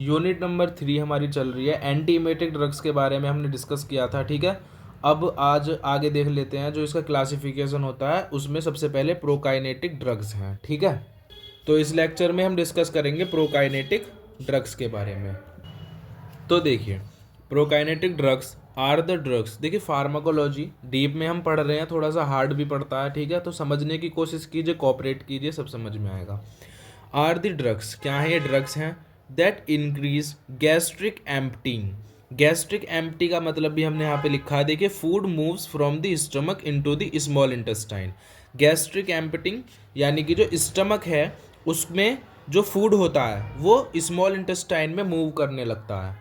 Unit number 3 हमारी चल रही है। एंटीमेटिक ड्रग्स के बारे में हमने डिस्कस किया था, ठीक है। अब आज आगे देख लेते हैं जो इसका क्लासिफिकेशन होता है, उसमें सबसे पहले प्रोकाइनेटिक ड्रग्स हैं, ठीक है। तो इस लेक्चर में हम डिस्कस करेंगे प्रोकाइनेटिक ड्रग्स के बारे में। तो देखिए, prokinetic drugs are the drugs. देखिए, फार्माकोलॉजी डीप में हम पढ़ रहे हैं, थोड़ा सा हार्ड भी पड़ता है, ठीक है। तो समझने की कोशिश कीजिए, कोऑपरेट कीजिए, सब समझ में आएगा। आर द ड्रग्स, क्या है ये ड्रग्स हैं that increase gastric emptying. Gastric empty का मतलब भी हमने यहाँ पे लिखा है, देखिए, food moves from the stomach into the small intestine. Gastric emptying यानी कि जो स्टमक है उसमें जो फूड होता है वो स्मॉल इंटेस्टाइन में मूव करने लगता है।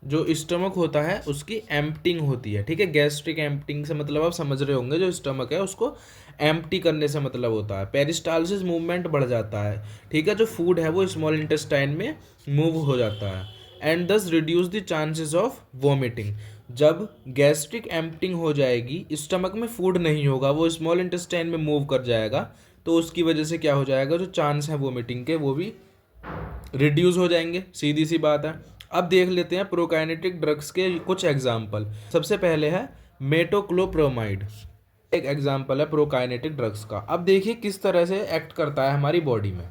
जो स्टमक होता है उसकी एम्प्टिंग होती है, ठीक है। गैस्ट्रिक एम्प्टिंग से मतलब आप समझ रहे होंगे, जो स्टमक है उसको एम्प्टी करने से मतलब होता है। पेरिस्टालसिस मूवमेंट बढ़ जाता है, ठीक है। जो फूड है वो स्मॉल इंटेस्टाइन में मूव हो जाता है एंड दस reduce the chances of vomiting. जब गैस्ट्रिक एम्प्टिंग हो जाएगी, स्टमक में फूड नहीं होगा, वो स्मॉल इंटेस्टाइन में मूव कर जाएगा, तो उसकी वजह से क्या हो जाएगा, जो चांस है वॉमिटिंग के वो भी रिड्यूस हो जाएंगे, सीधी सी बात है। अब देख लेते हैं प्रोकाइनेटिक ड्रग्स के कुछ एग्जाम्पल। सबसे पहले है मेटोक्लोप्रोमाइड, एक एग्जाम्पल है प्रोकाइनेटिक ड्रग्स का। अब देखिए किस तरह से एक्ट करता है हमारी बॉडी में।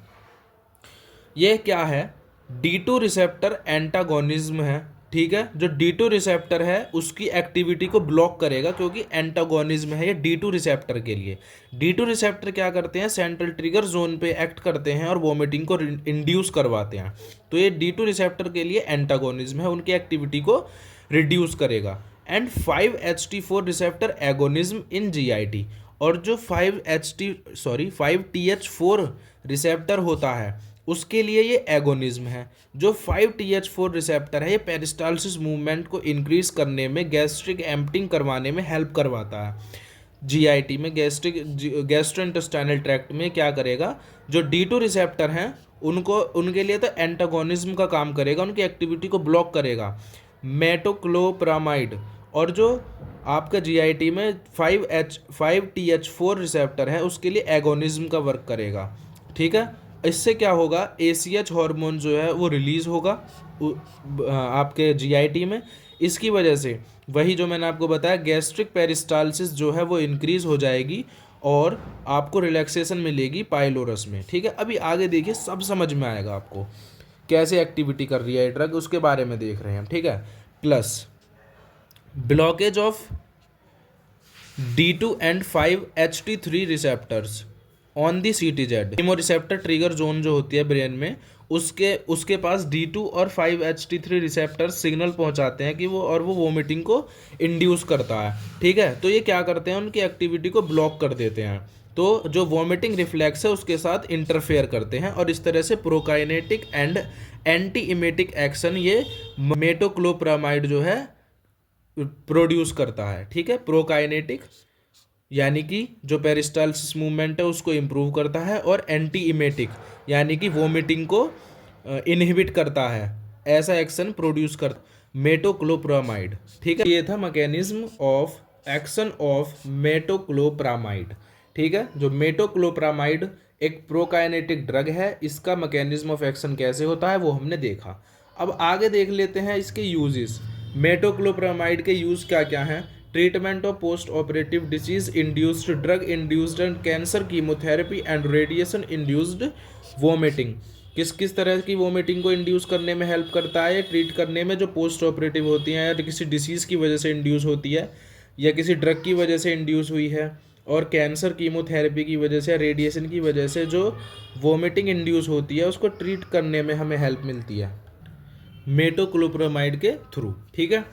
ये क्या है, D2 रिसेप्टर एंटागोनिज्म है, ठीक है। जो D2 रिसेप्टर है उसकी एक्टिविटी को ब्लॉक करेगा, क्योंकि एंटागोनिज्म है ये D2 रिसेप्टर के लिए। D2 रिसेप्टर क्या करते हैं, सेंट्रल ट्रिगर जोन पे एक्ट करते हैं और वोमिटिंग को इंड्यूस करवाते हैं। तो ये D2 रिसेप्टर के लिए एंटागोनिज्म है, उनकी एक्टिविटी को रिड्यूस करेगा। And 5-HT4 receptor agonism in GIT। और जो 5TH4 रिसेप्टर होता है उसके लिए ये एगोनिज्म है। जो 5TH4 रिसेप्टर है ये पेरिस्टालसिस मूवमेंट को इंक्रीज करने में, गैस्ट्रिक एम्प्टिंग करवाने में हेल्प करवाता है। GIT में, गैस्ट्रोइंटेस्टाइनल ट्रैक्ट में क्या करेगा, जो D2 रिसेप्टर हैं उनको, उनके लिए तो एंटागोनिज्म का काम करेगा, उनकी एक्टिविटी को ब्लॉक करेगा मेटोक्लोप्रामाइड। और जो आपका GIT में 5TH4 रिसेप्टर है उसके लिए एगोनिज्म का वर्क करेगा, ठीक है। इससे क्या होगा, ACH हार्मोन जो है वो रिलीज होगा आपके GIT में। इसकी वजह से वही जो मैंने आपको बताया, गैस्ट्रिक पेरिस्टालसिस जो है वो इंक्रीज हो जाएगी और आपको रिलैक्सेशन मिलेगी पाइलोरस में, ठीक है। अभी आगे देखिए, सब समझ में आएगा आपको कैसे एक्टिविटी कर रही है ये ड्रग, उसके बारे में देख रहे हैं हम, ठीक है। Plus blockage of D2 and 5-HT3 receptors on the CTZ। Receptor trigger zone जो होती है ब्रेन में, उसके पास D2 और 5-HT3 रिसेप्टर्स सिग्नल पहुंचाते हैं कि वो वोमिटिंग को इंड्यूस करता है, ठीक है। तो ये क्या करते हैं, उनकी एक्टिविटी को ब्लॉक कर देते हैं, तो जो वोमिटिंग रिफ्लेक्स है उसके साथ इंटरफेयर करते हैं। और इस तरह से prokinetic and anti emetic action ये मेटोक्लोप्रामाइड जो है प्रोड्यूस करता है, ठीक है। प्रोकाइनेटिक यानी कि जो पेरिस्टालसिस मूवमेंट है उसको इम्प्रूव करता है, और एंटी इमेटिक यानी कि वोमिटिंग को इनहिबिट करता है, ऐसा एक्शन प्रोड्यूस कर मेटोक्लोप्रामाइड, ठीक है। ये था mechanism of action of metoclopramide, ठीक है। जो मेटोक्लोप्रामाइड एक प्रोकाइनेटिक ड्रग है, इसका मैकेनिज्म ऑफ एक्शन कैसे होता है वो हमने देखा। अब आगे देख लेते हैं इसके यूजेस। मेटोक्लोप्रामाइड के यूज़ क्या क्या हैं। Treatment of post operative disease induced, drug induced and cancer, chemotherapy and radiation induced vomiting. किस किस तरह की वोमिटिंग को इंड्यूस करने में हेल्प करता है, ट्रीट करने में, जो पोस्ट ऑपरेटिव होती हैं या किसी डिसीज़ की वजह से इंड्यूस होती है या किसी ड्रग की वजह से इंड्यूस हुई है, और कैंसर कीमोथेरेपी की वजह से या रेडिएशन की वजह से जो वोमिटिंग इंड्यूस होती है उसको ट्रीट करने में हमें हेल्प मिलती है मेटोक्लोप्रामाइड के थ्रू, ठीक है।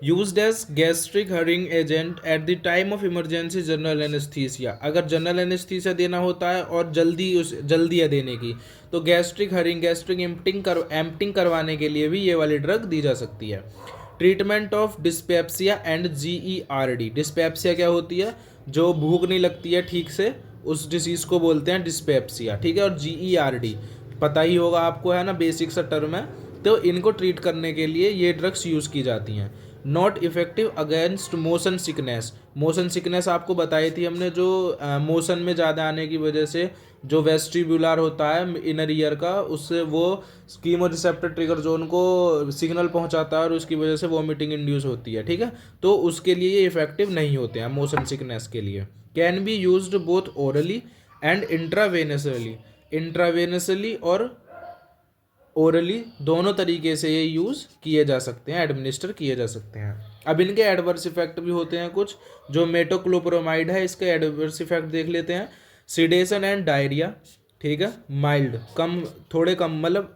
Used as gastric hurrying agent at the time of emergency general anaesthesia. अगर जनरल एनेस्थीसिया देना होता है और जल्दी है देने की, तो गैस्ट्रिक हरिंग, गैस्ट्रिक एम्प्टिंग करवाने के लिए भी ये वाली ड्रग दी जा सकती है। Treatment of dyspepsia and GERD। Dyspepsia क्या होती है, जो भूख नहीं लगती है ठीक से, उस डिसीज़ को बोलते हैं डिस्पेप्सिया, ठीक है। और GERD पता ही होगा आपको, है ना, बेसिक सा टर्म है। तो इनको ट्रीट करने के लिए ये ड्रग्स यूज़ की जाती हैं। Not effective against motion sickness. Motion sickness आपको बताई थी हमने, जो मोशन में ज़्यादा आने की वजह से जो वेस्टिबुलर होता है इनर ईयर का, उससे वो कीमो रिसेप्टर ट्रिगर जोन को सिग्नल पहुंचाता है और उसकी वजह से वॉमिटिंग इंड्यूस होती है, ठीक है। तो उसके लिए ये इफेक्टिव नहीं होते हैं मोशन सिकनेस के लिए। Can be used both orally and intravenously. Intravenously और ओरली दोनों तरीके से ये यूज़ किए जा सकते हैं, एडमिनिस्टर किए जा सकते हैं। अब इनके एडवर्स इफेक्ट भी होते हैं कुछ। जो मेटोक्लोप्रोमाइड है, इसके एडवर्स इफेक्ट देख लेते हैं। सिडेशन एंड डायरिया, ठीक है, माइल्ड, कम, थोड़े कम, मतलब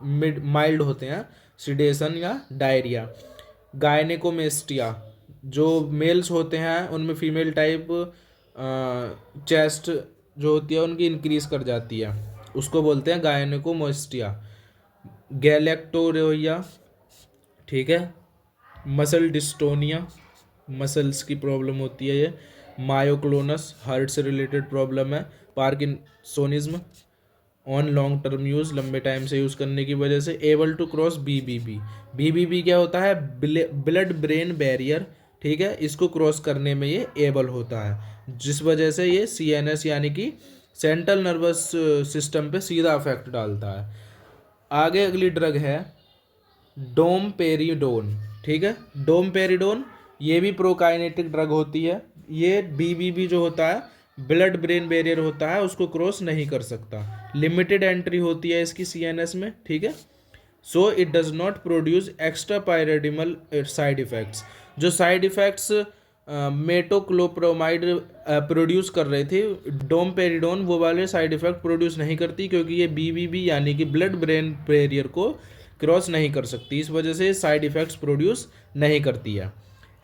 मिड माइल्ड होते हैं सिडेशन या डायरिया। गायनेकोमेस्टिया, जो मेल्स होते हैं उनमें फीमेल टाइप चेस्ट जो होती है उनकी इंक्रीज कर जाती है, उसको बोलते हैं गायनेकोमेस्टिया। गैलेक्टोरिया, ठीक है। मसल डिस्टोनिया, मसल्स की प्रॉब्लम होती है ये। मायोक्लोनस, हार्ट से रिलेटेड प्रॉब्लम है। Parkinsonism, on long term use, लंबे टाइम से यूज़ करने की वजह से। Able to cross BBB. BBB क्या होता है? ब्लड ब्रेन बैरियर, ठीक है, इसको क्रॉस करने में ये एबल होता है, जिस वजह से ये सीएनएस यानी कि सेंट्रल नर्वस सिस्टम पे सीधा अफेक्ट डालता है। आगे अगली ड्रग है डोमपेरिडोन, ठीक है। डोमपेरिडोन ये भी प्रोकाइनेटिक ड्रग होती है। ये बीबीबी जो होता है ब्लड ब्रेन बैरियर होता है, उसको क्रॉस नहीं कर सकता। लिमिटेड एंट्री होती है इसकी सीएनएस में, ठीक है। So it does not produce extra pyramidal side effects. जो साइड इफेक्ट्स मेटोक्लोप्रोमाइड प्रोड्यूस कर रहे थे, डोमपेरिडोन वो वाले साइड इफेक्ट प्रोड्यूस नहीं करती, क्योंकि ये बीबीबी यानी कि ब्लड ब्रेन बैरियर को क्रॉस नहीं कर सकती, इस वजह से साइड इफेक्ट्स प्रोड्यूस नहीं करती है।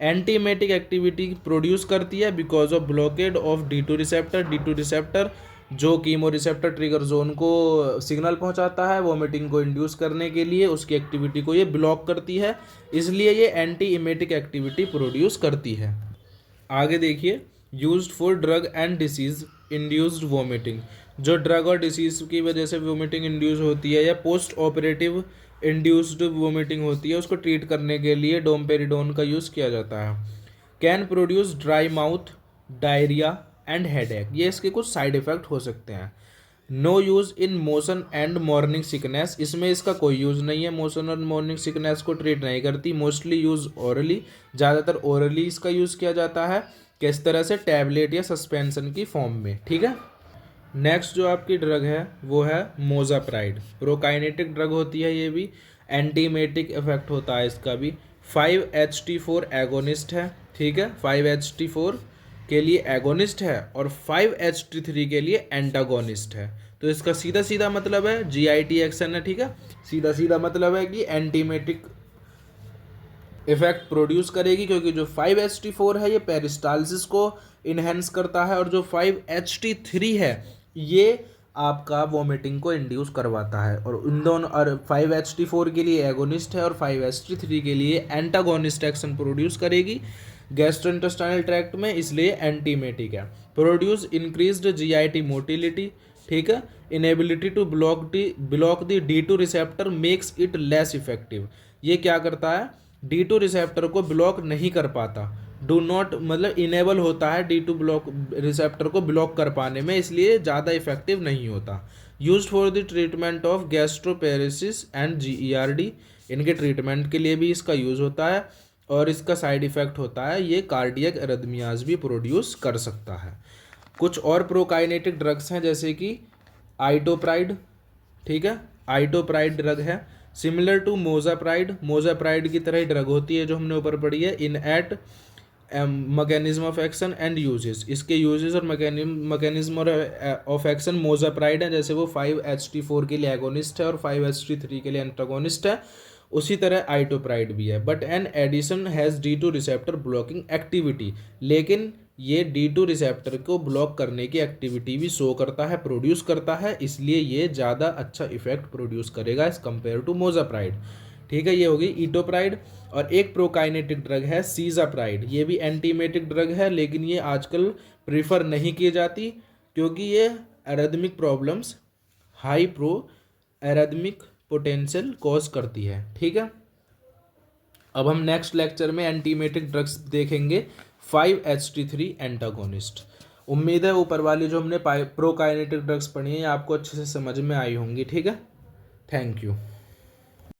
एंटीमेटिक एक्टिविटी प्रोड्यूस करती है because of blockade of D2 receptor. D2 receptor जो कीमो रिसेप्टर ट्रिगर जोन को सिग्नल पहुंचाता है वोमिटिंग को इंड्यूस करने के लिए, उसकी एक्टिविटी को ये ब्लॉक करती है, इसलिए ये एंटी इमेटिक एक्टिविटी प्रोड्यूस करती है। आगे देखिए, used for drug and disease induced vomiting. जो ड्रग और डिसीज की वजह से वोमिटिंग इंड्यूस होती है या पोस्ट ऑपरेटिव इंड्यूस्ड वोमिटिंग होती है, उसको ट्रीट करने के लिए डोमपेरिडोन का यूज़ किया जाता है। Can produce dry mouth, diarrhoea and headache, ये इसके कुछ साइड इफेक्ट हो सकते हैं। No use in motion and morning sickness, इसमें इसका कोई यूज़ नहीं है, मोशन और मॉर्निंग सिकनेस को ट्रीट नहीं करती। मोस्टली यूज़ ओरली, ज़्यादातर ओरली इसका यूज़ किया जाता है। किस तरह से? टैबलेट या सस्पेंशन की फॉर्म में, ठीक है। नेक्स्ट जो आपकी ड्रग है वो है मोजाप्राइड। प्रोकाइनेटिक ड्रग होती है ये भी, एंटीमेटिक इफेक्ट होता है इसका भी। 5-HT4 एगोनिस्ट है, ठीक है, 5-HT4 के लिए एगोनिस्ट है और 5-HT3 के लिए एंटागोनिस्ट है। तो इसका सीधा सीधा मतलब है GIT एक्शन है, ठीक है। सीधा सीधा मतलब है कि एंटीमेटिक इफेक्ट प्रोड्यूस करेगी, क्योंकि जो 5-HT4 है ये पेरिस्टालसिस को इन्हेंस करता है और जो 5-HT3 है ये आपका वोमिटिंग को इंड्यूस करवाता है। और इन दोनों, और 5-HT4 के लिए एगोनिस्ट है और 5-HT3 के लिए एंटागोनिस्ट एक्शन प्रोड्यूस करेगी गैस्ट्रोइंटेस्टाइनल ट्रैक्ट में, इसलिए एंटीमेटिक है। प्रोड्यूस इंक्रीज्ड GIT मोटिलिटी, ठीक है। Inability to block the D2 receptor makes it less effective. ये क्या करता है? D2 रिसेप्टर को ब्लॉक नहीं कर पाता। डू नॉट मतलब इनेबल होता है D2 ब्लॉक रिसेप्टर को ब्लॉक कर पाने में, इसलिए ज़्यादा इफेक्टिव नहीं होता। Used for the treatment of gastroparesis and GERD, इनके ट्रीटमेंट के लिए भी इसका यूज़ होता है और इसका साइड इफेक्ट होता है ये कार्डियक एरिथमियाज भी प्रोड्यूस कर सकता है। कुछ और प्रोकाइनेटिक ड्रग्स हैं जैसे कि आइटोप्राइड, ठीक है, आइटोप्राइड ड्रग है सिमिलर टू मोजाप्राइड। मोजाप्राइड की तरह ही ड्रग होती है जो हमने ऊपर पढ़ी है। In at mechanism of action and uses, इसके यूजेस और मैकेनिज्म ऑफ एक्शन मोजाप्राइड है, जैसे वो 5-HT4 के लिए एगोनिस्ट है और 5-HT3 के लिए एंटागोनिस्ट है, उसी तरह आइटोप्राइड भी है। But an addition has D2 receptor blocking activity, लेकिन ये D2 रिसेप्टर को ब्लॉक करने की एक्टिविटी भी शो करता है, प्रोड्यूस करता है, इसलिए ये ज़्यादा अच्छा इफेक्ट प्रोड्यूस करेगा एज कम्पेयर टू मोजाप्राइड, ठीक है। ये होगी ईटोप्राइड। और एक प्रोकाइनेटिक ड्रग है सीजाप्राइड, ये भी एंटीमेटिक ड्रग है, लेकिन ये आजकल प्रीफर नहीं की जाती क्योंकि ये arrhythmic problems, high arrhythmic potential cause करती है, ठीक है। अब हम नेक्स्ट लेक्चर में एंटीमेटिक ड्रग्स देखेंगे 5-HT3 एंटागोनिस्ट। उम्मीद है ऊपर वाली जो हमने प्रोकाइनेटिक ड्रग्स पढ़ी है ये आपको अच्छे से समझ में आई होंगी। ठीक है, थैंक यू।